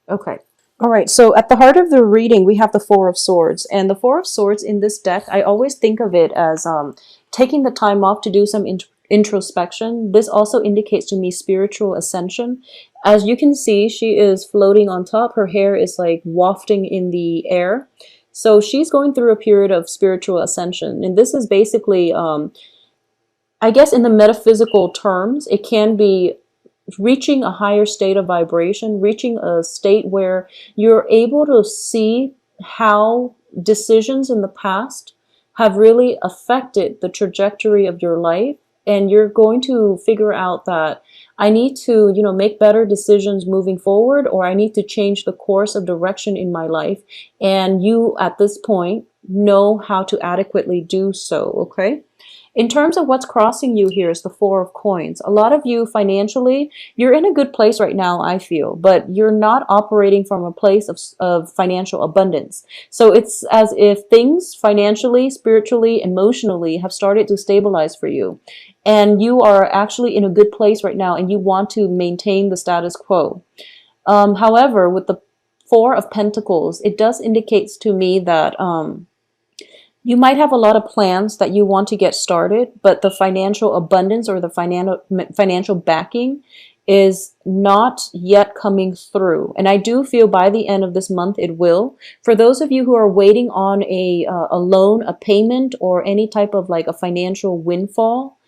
Okay. All right. So at the heart of the reading, we have the Four of Swords. And the Four of Swords in this deck, I always think of it as taking the time off to do some introspection. This also indicates to me spiritual ascension. As you can see, she is floating on top. Her hair is like wafting in the air. So she's going through a period of spiritual ascension. And this is basically, I guess, in the metaphysical terms, it can be reaching a higher state of vibration, reaching a state where you're able to see how decisions in the past have really affected the trajectory of your life. And you're going to figure out that I need to, make better decisions moving forward, or I need to change the course of direction in my life. And you, at this point, know how to adequately do so, okay? In terms of what's crossing you here is the Four of Coins. A lot of you financially, you're in a good place right now, I feel, but you're not operating from a place of financial abundance. So it's as if things financially, spiritually, emotionally have started to stabilize for you. And you are actually in a good place right now and you want to maintain the status quo. However, with the Four of Pentacles, it does indicate to me that you might have a lot of plans that you want to get started, but the financial abundance or the financial backing is not yet coming through. And I do feel by the end of this month it will. For those of you who are waiting on a loan, a payment, or any type of like a financial windfall,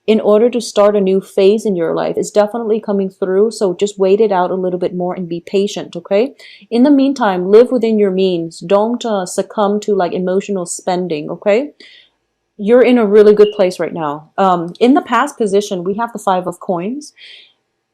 in order to start a new phase in your life, is definitely coming through. So just wait it out a little bit more and be patient, okay? In the meantime, live within your means. Don't succumb to like emotional spending, okay? You're in a really good place right now. In the past position, we have the Five of Coins.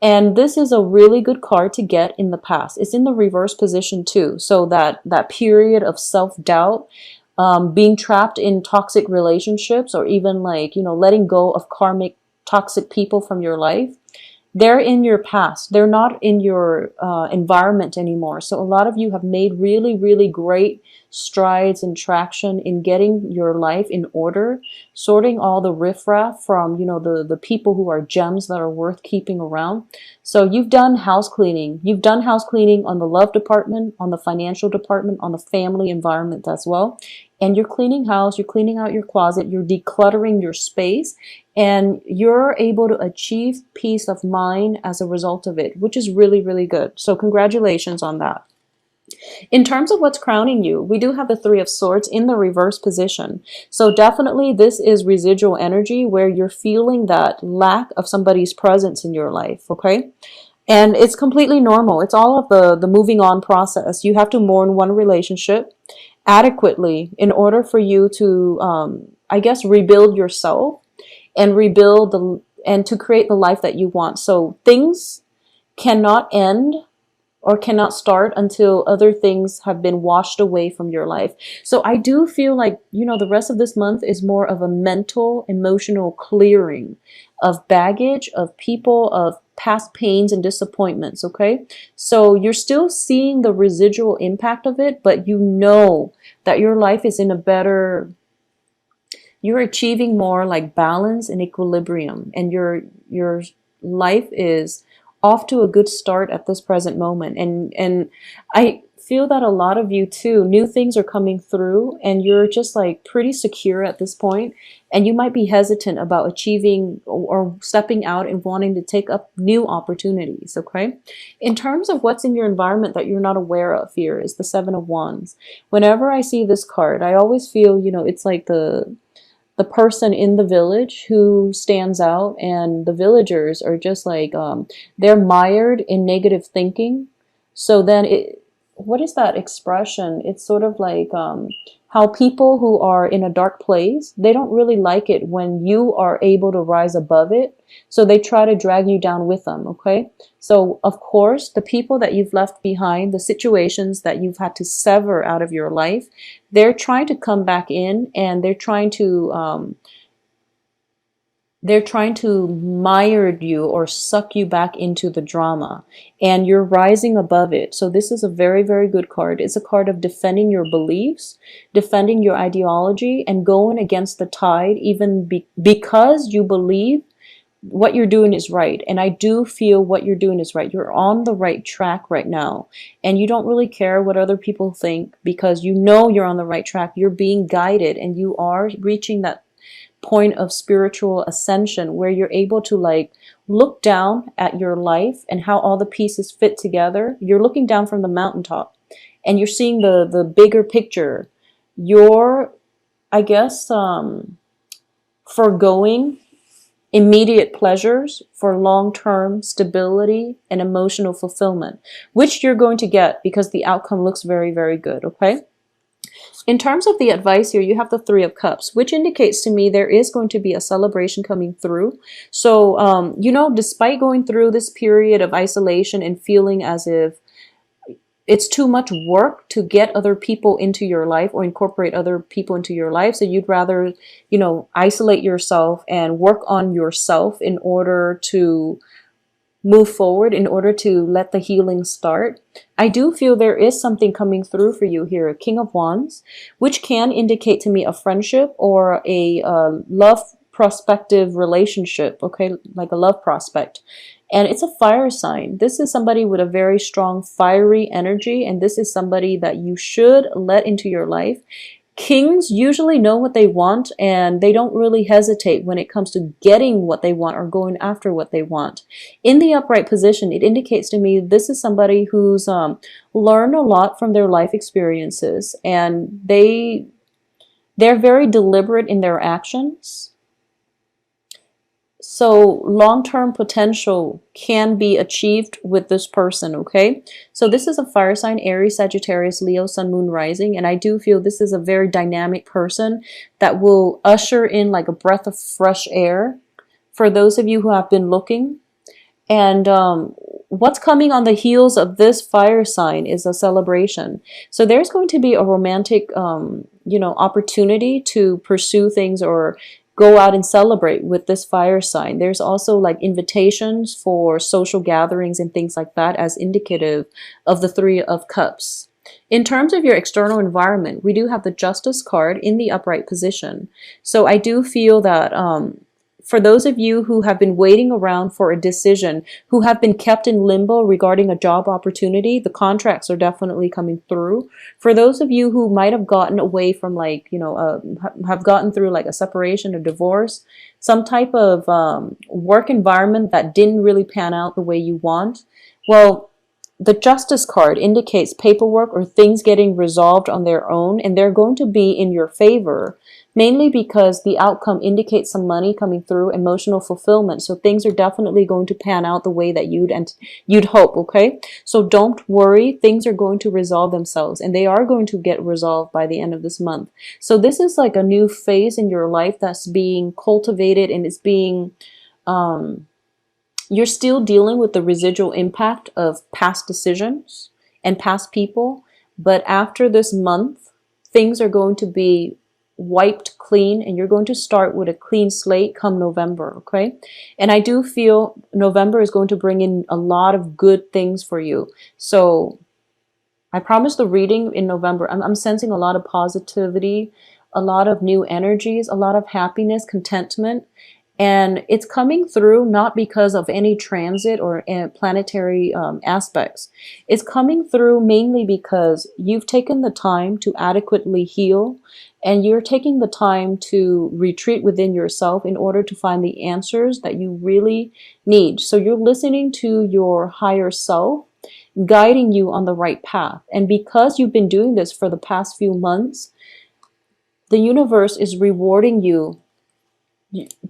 And this is a really good card to get in the past. It's in the reverse position too. So that period of self-doubt, being trapped in toxic relationships, or even like, letting go of karmic toxic people from your life. They're in your past. They're not in your environment anymore. So a lot of you have made really, really great strides and traction in getting your life in order, sorting all the riffraff from, the people who are gems that are worth keeping around. So you've done house cleaning. You've done house cleaning on the love department, on the financial department, on the family environment as well. And you're cleaning house, you're cleaning out your closet, you're decluttering your space, and you're able to achieve peace of mind as a result of it, which is really, really good. So congratulations on that. In terms of what's crowning you, we do have the Three of Swords in the reverse position. So definitely this is residual energy where you're feeling that lack of somebody's presence in your life, okay? And it's completely normal. It's all of the moving on process. You have to mourn one relationship adequately in order for you to, I guess, rebuild yourself and and to create the life that you want. So things cannot end or cannot start until other things have been washed away from your life. So I do feel like, the rest of this month is more of a mental, emotional clearing of baggage, of people, of past pains and disappointments, okay? So you're still seeing the residual impact of it, but you know that your life is in a better, you're achieving more like balance and equilibrium, and your life is off to a good start at this present moment. And I feel that a lot of you too, new things are coming through and you're just like pretty secure at this point, and you might be hesitant about achieving or stepping out and wanting to take up new opportunities, okay? In terms of what's in your environment that you're not aware of, here is the Seven of Wands. Whenever I see this card, I always feel, it's like the person in the village who stands out, and the villagers are just like, they're mired in negative thinking. So then what is that expression? It's sort of like how people who are in a dark place, they don't really like it when you are able to rise above it. So they try to drag you down with them, okay? So of course, the people that you've left behind, the situations that you've had to sever out of your life, they're trying to come back in, and they're trying to mire you or suck you back into the drama, and you're rising above it. So this is a very, very good card. It's a card of defending your beliefs, defending your ideology, and going against the tide, even because you believe what you're doing is right. And I do feel what you're doing is right. You're on the right track right now. And you don't really care what other people think, because you know you're on the right track. You're being guided, and you are reaching that point of spiritual ascension where you're able to like look down at your life and how all the pieces fit together. You're looking down from the mountaintop and you're seeing the bigger picture. You're, I guess, foregoing immediate pleasures for long-term stability and emotional fulfillment, which you're going to get because the outcome looks very, very good, okay? In terms of the advice here, you have the Three of Cups, which indicates to me there is going to be a celebration coming through. So, you know, despite going through this period of isolation and feeling as if it's too much work to get other people into your life or incorporate other people into your life, so you'd rather, you know, isolate yourself and work on yourself in order to move forward, in order to let the healing start. I do feel there is something coming through for you here, King of Wands, which can indicate to me a friendship or a love prospective relationship, okay, like a love prospect. And it's a fire sign. This is somebody with a very strong fiery energy, and this is somebody that you should let into your life. Kings usually know what they want, and they don't really hesitate when it comes to getting what they want or going after what they want. In the upright position, it indicates to me this is somebody who's learned a lot from their life experiences, and they're very deliberate in their actions. So long-term potential can be achieved with this person, okay? So this is a fire sign, Aries, Sagittarius, Leo, Sun, Moon, Rising, and I do feel this is a very dynamic person that will usher in like a breath of fresh air for those of you who have been looking. And what's coming on the heels of this fire sign is a celebration. So there's going to be a romantic, you know, opportunity to pursue things or go out and celebrate with this fire sign. There's also like invitations for social gatherings and things like that as indicative of the Three of Cups. In terms of your external environment, we do have the Justice card in the upright position. So I do feel that for those of you who have been waiting around for a decision, who have been kept in limbo regarding a job opportunity, the contracts are definitely coming through. For those of you who might have gotten away from like, you know, have gotten through like a separation or divorce, some type of work environment that didn't really pan out the way you want, well, the Justice card indicates paperwork or things getting resolved on their own, and they're going to be in your favor, mainly because the outcome indicates some money coming through, emotional fulfillment. So things are definitely going to pan out the way that you'd hope, okay? So don't worry, things are going to resolve themselves, and they are going to get resolved by the end of this month. So this is like a new phase in your life that's being cultivated, and it's being you're still dealing with the residual impact of past decisions and past people, but after this month, things are going to be wiped clean, and you're going to start with a clean slate come November, okay? And I do feel November is going to bring in a lot of good things for you. So I promise the reading in November, I'm sensing a lot of positivity, a lot of new energies, a lot of happiness, contentment. And it's coming through not because of any transit or planetary aspects. It's coming through mainly because you've taken the time to adequately heal, and you're taking the time to retreat within yourself in order to find the answers that you really need. So you're listening to your higher self, guiding you on the right path. And because you've been doing this for the past few months, the universe is rewarding you.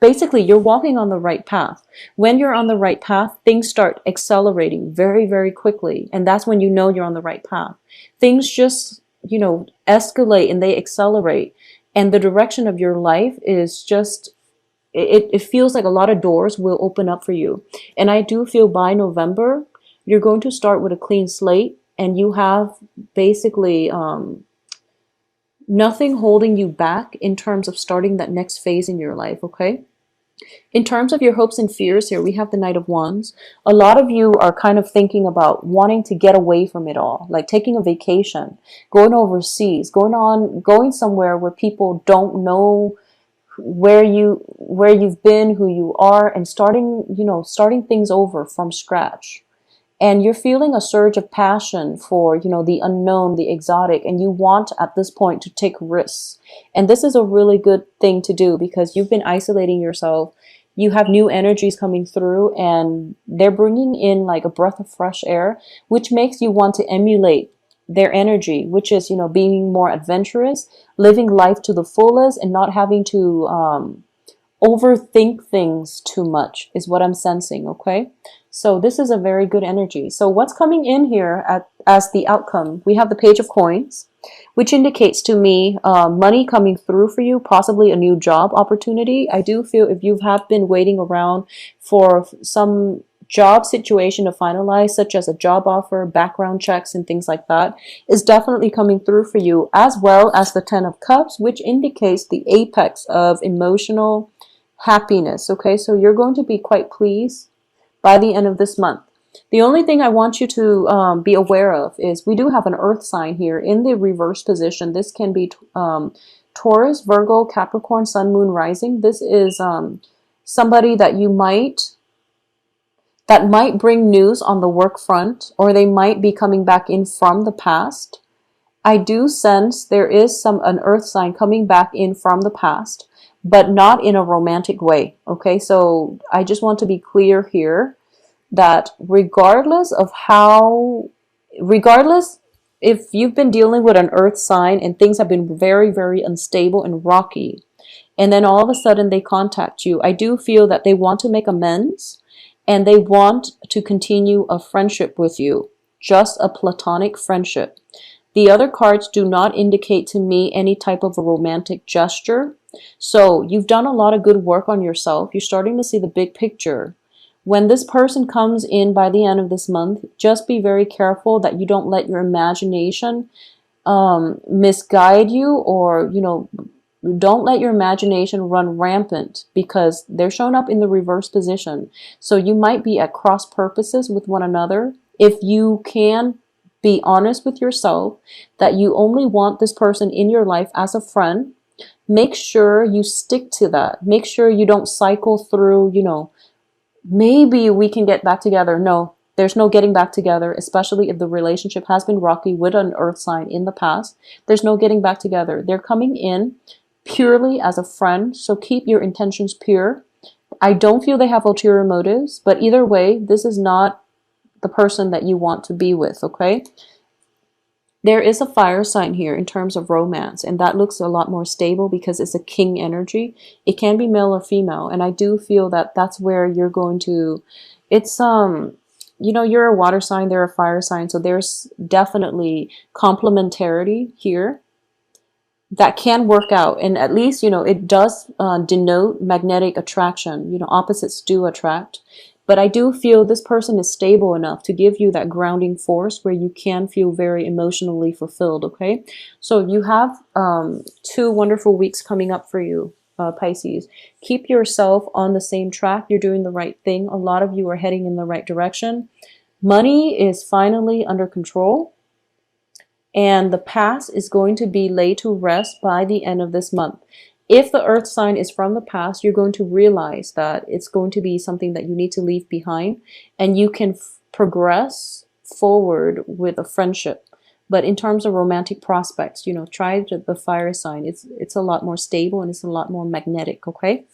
Basically, you're walking on the right path. When you're on the right path, things start accelerating very, very quickly. And that's when you know you're on the right path. Things just, you know, escalate and they accelerate. And the direction of your life is just, it feels like a lot of doors will open up for you. And I do feel by November, you're going to start with a clean slate, and you have basically nothing holding you back in terms of starting that next phase in your life, okay? In terms of your hopes and fears here, we have the Knight of Wands. A lot of you are kind of thinking about wanting to get away from it all, like taking a vacation, going overseas, going somewhere where people don't know where you've been, who you are, and starting, starting things over from scratch. And you're feeling a surge of passion for, the unknown, the exotic, and you want at this point to take risks. And this is a really good thing to do because you've been isolating yourself. You have new energies coming through, and they're bringing in like a breath of fresh air, which makes you want to emulate their energy, which is, being more adventurous, living life to the fullest, and not having to overthink things too much is what I'm sensing, okay? So this is a very good energy. So what's coming in here as the outcome? We have the Page of Coins, which indicates to me money coming through for you, possibly a new job opportunity. I do feel if you have been waiting around for some job situation to finalize, such as a job offer, background checks, and things like that, is definitely coming through for you, as well as the Ten of Cups, which indicates the apex of emotional happiness. Okay, so you're going to be quite pleased by the end of this month. The only thing I want you to be aware of is we do have an earth sign here in the reverse position. This can be Taurus, Virgo, Capricorn, Sun, Moon, Rising. This is somebody that might bring news on the work front, or they might be coming back in from the past. I do sense there is an earth sign coming back in from the past, but not in a romantic way. Okay, so I just want to be clear here that regardless if you've been dealing with an earth sign and things have been very, very unstable and rocky, and then all of a sudden they contact you, I do feel that they want to make amends and they want to continue a friendship with you, just a platonic friendship. The other cards do not indicate to me any type of a romantic gesture. So you've done a lot of good work on yourself. You're starting to see the big picture. When this person comes in by the end of this month, just be very careful that you don't let your imagination misguide you, or, don't let your imagination run rampant, because they're showing up in the reverse position. So you might be at cross purposes with one another. If you can be honest with yourself that you only want this person in your life as a friend, make sure you stick to that. Make sure you don't cycle through, maybe we can get back together. No, there's no getting back together, especially if the relationship has been rocky with an earth sign in the past. There's no getting back together. They're coming in purely as a friend, so keep your intentions pure. I don't feel they have ulterior motives, but either way, this is not the person that you want to be with, okay? There is a fire sign here in terms of romance, and that looks a lot more stable because it's a king energy. It can be male or female, and I do feel that that's where you're going to, it's, you're a water sign, they're a fire sign, so there's definitely complementarity here that can work out. And at least, it does denote magnetic attraction. Opposites do attract. But I do feel this person is stable enough to give you that grounding force where you can feel very emotionally fulfilled, okay? So you have 2 wonderful weeks coming up for you, Pisces. Keep yourself on the same track. You're doing the right thing. A lot of you are heading in the right direction. Money is finally under control. And the past is going to be laid to rest by the end of this month. If the earth sign is from the past, you're going to realize that it's going to be something that you need to leave behind, and you can progress forward with a friendship. But in terms of romantic prospects, try the fire sign. It's a lot more stable and it's a lot more magnetic, okay?